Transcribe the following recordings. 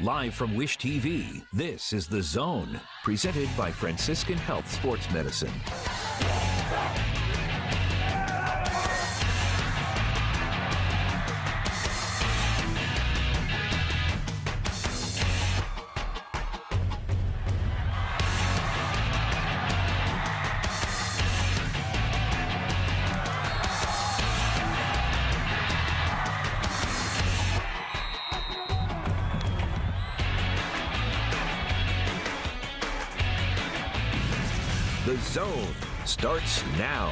Live from Wish TV, this is The Zone, presented by Franciscan Health Sports Medicine. The Zone starts now.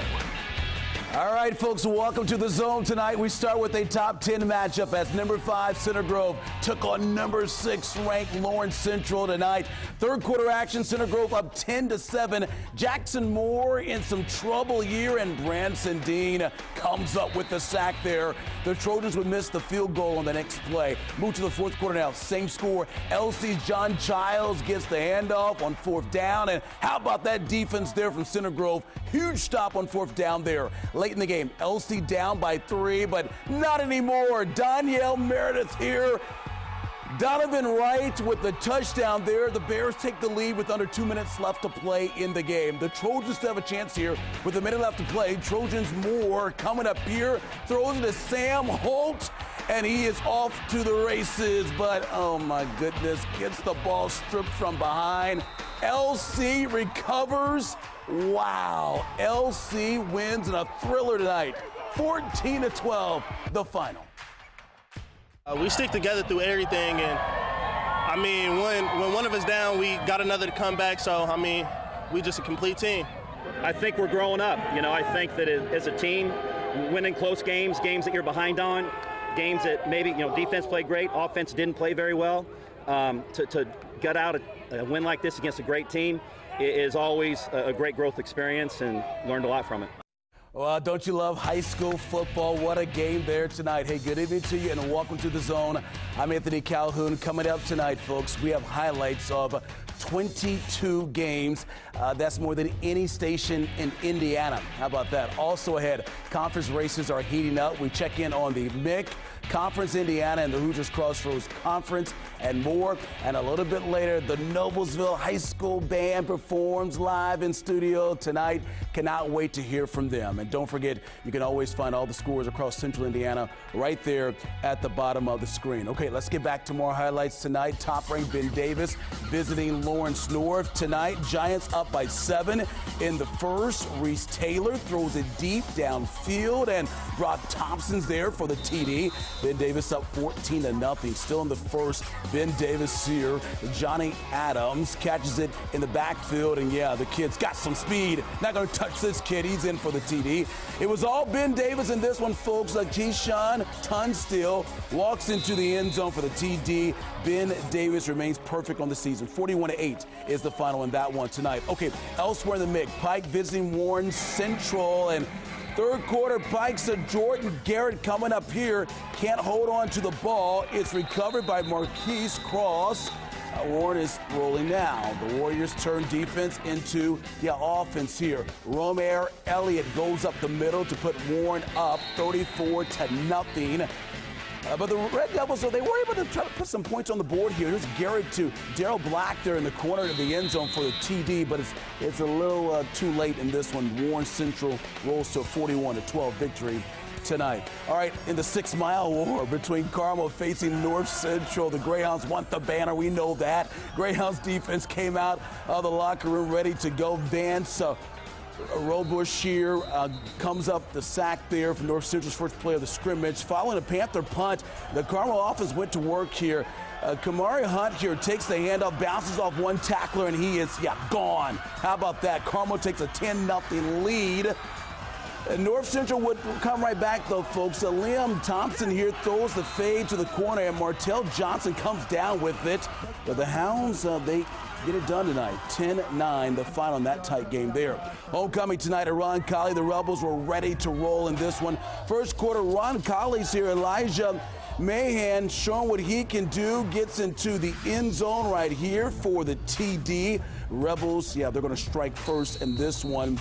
All right, folks, welcome to The Zone tonight. We start with a top 10 matchup as number 5 Center Grove took on number 6 ranked Lawrence Central tonight. Third quarter action, Center Grove up 10-7. Jackson Moore in some trouble here, and Branson Dean comes up with the sack there. The Trojans would miss the field goal on the next play. Move to the fourth quarter now. Same score. LC's John Childs gets the handoff on fourth down. And how about that defense there from Center Grove? Huge stop on fourth down there. Late in the game, LC down by 3, but not anymore. Danielle Meredith here. Donovan Wright with the touchdown there. The Bears take the lead with under 2 minutes left to play in the game. The Trojans still have a chance here with a minute left to play. Trojans Moore coming up here, throws it to Sam Holt, and he is off to the races. But, oh my goodness, gets the ball stripped from behind. LC recovers. Wow, LC wins in a thriller tonight. 14-12, the final. We stick together through everything, and I mean, when one of us down, we got another to come back. So I mean, we just a complete team. I think we're growing up. You know, I think that as a team, winning close games, games that you're behind on, games that maybe defense played great, offense didn't play very well. To get out a win like this against a great team is always a great growth experience, and learned a lot from it. Well, don't you love high school football? What a game there tonight. Hey, good evening to you, and welcome to The Zone. I'm Anthony Calhoun. Coming up tonight, folks, we have highlights of 22 games. That's more than any station in Indiana. How about that? Also ahead, conference races are heating up. We check in on the MIC, Conference Indiana, and the Hoosiers Crossroads Conference, and more. And a little bit later, the Noblesville High School Band performs live in studio tonight. Cannot wait to hear from them. And don't forget, you can always find all the scores across Central Indiana right there at the bottom of the screen. Okay, let's get back to more highlights tonight. Top-ranked Ben Davis visiting Lawrence North tonight. Giants up by 7 in the first. Reese Taylor throws it deep downfield, and Brock Thompson's there for the TD. Ben Davis up 14-0. Still in the first. Ben Davis here. Johnny Adams catches it in the backfield, and yeah, the kid's got some speed. Not going to touch this kid. He's in for the TD. It was all Ben Davis in this one, folks. Keyshawn Tunstall walks into the end zone for the TD. Ben Davis remains perfect on the season. 41-8 is the final in that one tonight. Okay, elsewhere in the MIC, Pike visiting Warren Central, and third quarter, Pike's Jordan Garrett coming up here. Can't hold on to the ball. It's recovered by Marquise Cross. Warren is rolling now. The Warriors turn defense into the offense here. Romare Elliott goes up the middle to put Warren up 34-0. But the Red Devils, they were able to try to put some points on the board here. Here's Garrett to Daryl Black there in the corner of the end zone for the TD, but it's a little too late in this one. Warren Central rolls to a 41-12 victory tonight. All right, in the 6 Mile War between Carmel facing North Central, the Greyhounds want the banner. We know that. Greyhounds defense came out of the locker room ready to go dance. Robush here comes up the sack there for North Central's first play of the scrimmage. Following a Panther punt, the Carmel offense went to work here. Kamari Hunt here takes the handoff, bounces off one tackler, and he is, gone. How about that? Carmel takes a 10-0 lead. And North Central would come right back, though, folks. Liam Thompson here throws the fade to the corner, and Martell Johnson comes down with it. But the Hounds, they get it done tonight. 10-9, the final in that tight game there. Homecoming tonight at Ron Colley. The Rebels were ready to roll in this one. First quarter, Ron Colley's here. Elijah Mahan showing what he can do. Gets into the end zone right here for the TD. Rebels, they're going to strike first in this one.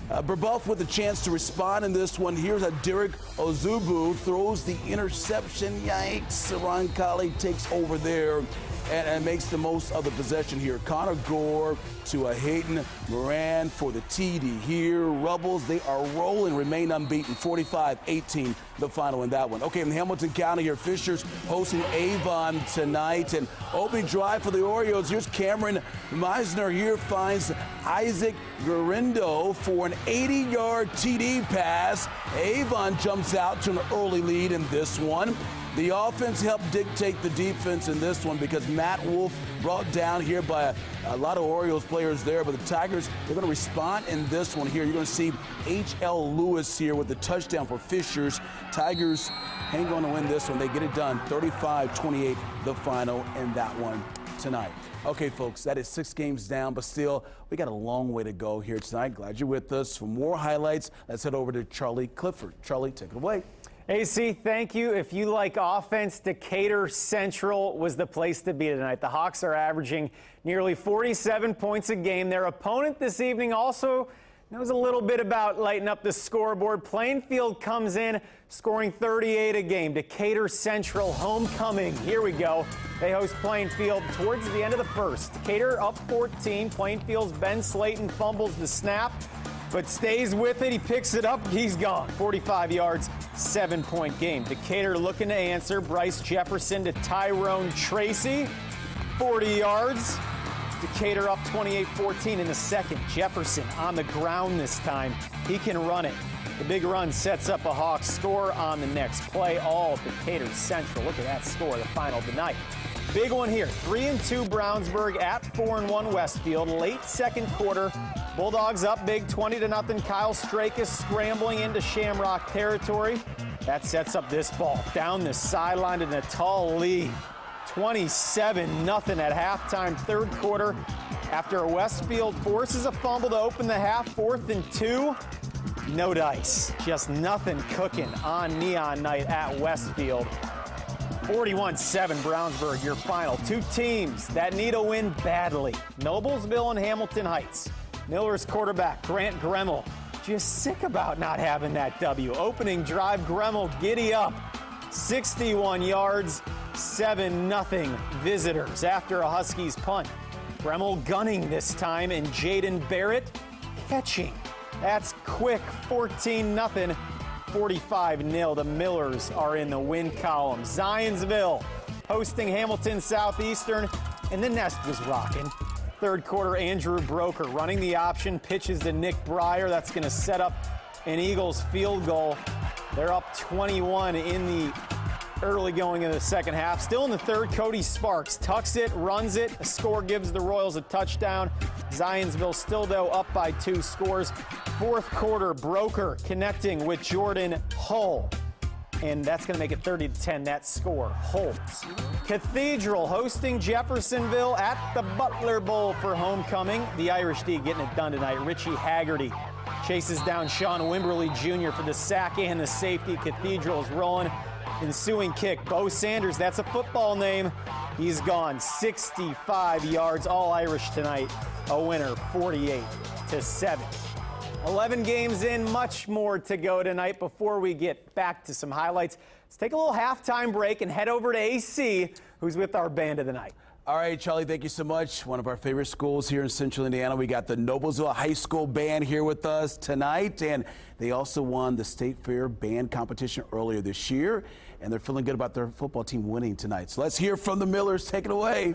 Brebeuf with a chance to respond in this one. Here's a Derek Ozubu throws the interception. Yikes. Roncalli takes over there and makes the most of the possession here. Connor Gore to a Hayden Moran for the TD here. Rebels, they are rolling, remain unbeaten. 45-18, the final in that one. Okay, in Hamilton County here, Fisher's hosting Avon tonight. And opening drive for the Orioles. Here's Cameron Meisner here, finds Isaac Garindo for an 80-yard TD pass. Avon jumps out to an early lead in this one. The offense helped dictate the defense in this one because Matt Wolf brought down here by a lot of Orioles players there, but the Tigers, they're going to respond in this one here. You're going to see H.L. Lewis here with the touchdown for Fishers. Tigers hang on to win this one. They get it done. 35-28, the final in that one tonight. Okay, folks, that is 6 games down, but still, we got a long way to go here tonight. Glad you're with us. For more highlights, let's head over to Charlie Clifford. Charlie, take it away. AC, thank you. If you like offense, Decatur Central was the place to be tonight. The Hawks are averaging nearly 47 points a game. Their opponent this evening also knows a little bit about lighting up the scoreboard. Plainfield comes in scoring 38 a game. Decatur Central homecoming. Here we go. They host Plainfield towards the end of the first. Decatur up 14. Plainfield's Ben Slayton fumbles the snap, but stays with it. He picks it up. He's gone. 45 yards, 7-point game. Decatur looking to answer. Bryce Jefferson to Tyrone Tracy. 40 yards. Decatur up 28-14 in the second. Jefferson on the ground this time. He can run it. The big run sets up a Hawks score on the next play. All Decatur Central. Look at that score, the final tonight. Big one here. 3-2 Brownsburg at 4-1 Westfield. Late second quarter. Bulldogs up big, 20-0. Kyle Strakus scrambling into Shamrock territory. That sets up this ball down the sideline to Natal Lee. 27-0 at halftime, third quarter. After Westfield forces a fumble to open the half, 4th and 2. No dice, just nothing cooking on Neon Night at Westfield. 41-7 Brownsburg, your final. Two teams that need a win badly. Noblesville and Hamilton Heights. Miller's quarterback, Grant Gremmel, just sick about not having that W. Opening drive, Gremmel giddy up. 61 yards, 7-0 visitors after a Huskies punt. Gremmel gunning this time, and Jaden Barrett catching. That's quick, 14-0, 45-0. The Millers are in the win column. Zionsville hosting Hamilton Southeastern, and the Nest was rocking. Third quarter, Andrew Broker running the option, pitches to Nick Breyer. That's going to set up an Eagles field goal. They're up 21 in the early going in the second half. Still in the third, Cody Sparks tucks it, runs it. A score gives the Royals a touchdown. Zionsville still, though, up by 2 scores. Fourth quarter, Broker connecting with Jordan Hull. And that's going to make it 30-10. That score holds. Cathedral hosting Jeffersonville at the Butler Bowl for homecoming. The Irish D getting it done tonight. Richie Haggerty chases down Sean Wimberly Jr. for the sack and the safety. Cathedral is rolling. Ensuing kick, Bo Sanders, that's a football name. He's gone 65 yards, all Irish tonight. A winner, 48-7. 11 games in, much more to go tonight. Before we get back to some highlights, let's take a little halftime break and head over to AC, who's with our band of the night. All right, Charlie, thank you so much. One of our favorite schools here in Central Indiana. We got the Noblesville High School Band here with us tonight, and they also won the State Fair Band competition earlier this year, and they're feeling good about their football team winning tonight. So let's hear from the Millers. Take it away.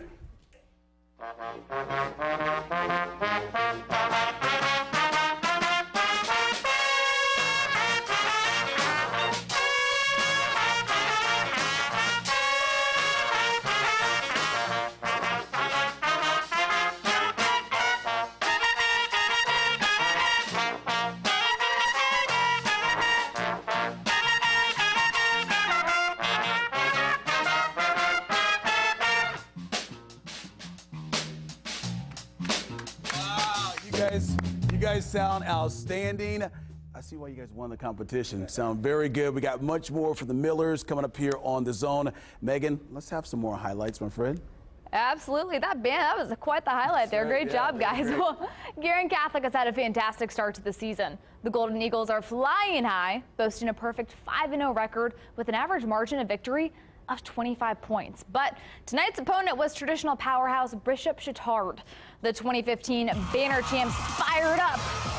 You guys sound outstanding. I see why you guys won the competition. Sound very good. We got much more for the Millers coming up here on The Zone. Megan, let's have some more highlights, my friend. Absolutely. That was quite the highlight there. Great job, guys. Well, Guerin Catholic has had a fantastic start to the season. The Golden Eagles are flying high, boasting a perfect 5-0 record with an average margin of victory of 25 points. But tonight's opponent was traditional powerhouse Bishop Chatard. The 2015 banner champs fired up.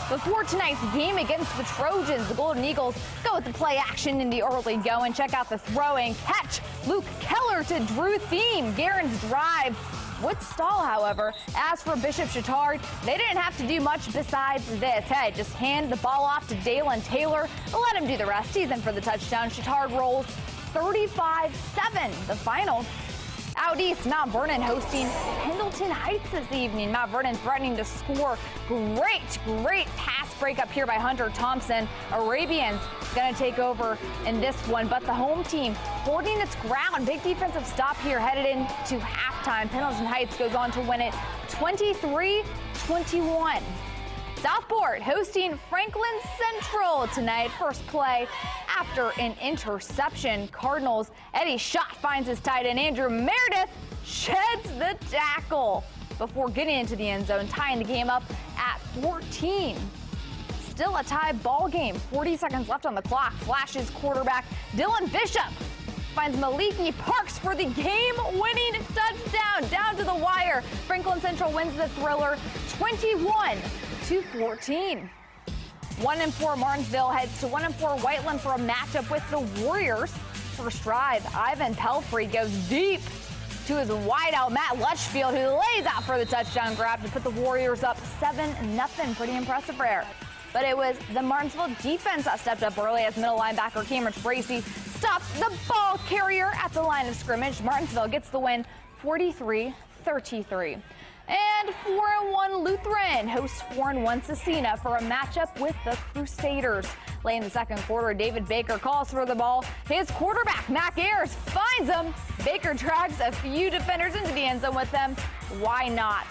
Before tonight's game against the Trojans, the Golden Eagles go with the play action in the early going. Check out the throw and catch. Luke Keller to Drew Thiem. Guerin's drive would stall, however. As for Bishop Chatard, they didn't have to do much besides this. Hey, just hand the ball off to Dalen Taylor. Let him do the rest. He's in for the touchdown. Chatard rolls 35-7, the final. Out east, Mount Vernon hosting Pendleton Heights this evening. Mount Vernon threatening to score. Great pass breakup here by Hunter Thompson. Arabians going to take over in this one, but the home team holding its ground. Big defensive stop here headed into halftime. Pendleton Heights goes on to win it 23-21. Southport hosting Franklin Central tonight. First play after an interception. Cardinals, Eddie Schott finds his tight end. Andrew Meredith sheds the tackle before getting into the end zone, tying the game up at 14. Still a tie ball game. 40 seconds left on the clock. Flashes quarterback Dylan Bishop finds Maliki Parks for the game-winning touchdown down to the wire. Franklin Central wins the thriller 21-14. 1-4 Martinsville heads to 1-4 Whiteland for a matchup with the Warriors. First drive, Ivan Pelfrey goes deep to his wideout Matt Lutchfield, who lays out for the touchdown grab to put the Warriors up 7-0. Pretty impressive there. But it was the Martinsville defense that stepped up early as middle linebacker Cameron Bracey stops the ball carrier at the line of scrimmage. Martinsville gets the win 43-33. And 4-1 Lutheran hosts 4-1 Cecina for a matchup with the Crusaders. Late in the second quarter, David Baker calls for the ball. His quarterback, Mac Ayers, finds him. Baker drags a few defenders into the end zone with them. Why not?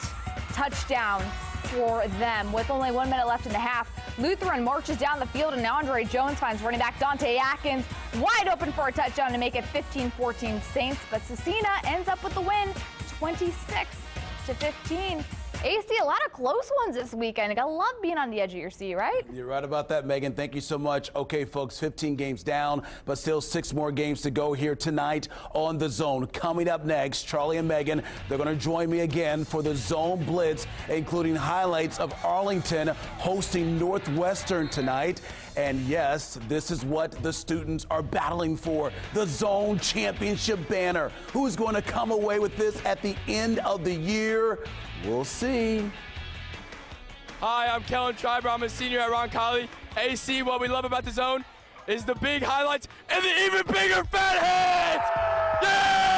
Touchdown for them. With only 1 minute left in the half, Lutheran marches down the field and Andre Jones finds running back Dante Atkins wide open for a touchdown to make it 15-14 Saints. But Cecina ends up with the win 26-15. AC, a lot of close ones this weekend. I gotta love being on the edge of your seat, right? You're right about that, Megan. Thank you so much. Okay, folks, 15 games down, but still 6 more games to go here tonight on The Zone. Coming up next, Charlie and Megan, they're going to join me again for the Zone Blitz, including highlights of Arlington hosting Northwestern tonight. And yes, this is what the students are battling for, the Zone Championship banner. Who's going to come away with this at the end of the year? We'll see. Hi, I'm Kellen Schreiber. I'm a senior at Roncalli. AC, what we love about the Zone is the big highlights and the even bigger fat heads! Yeah!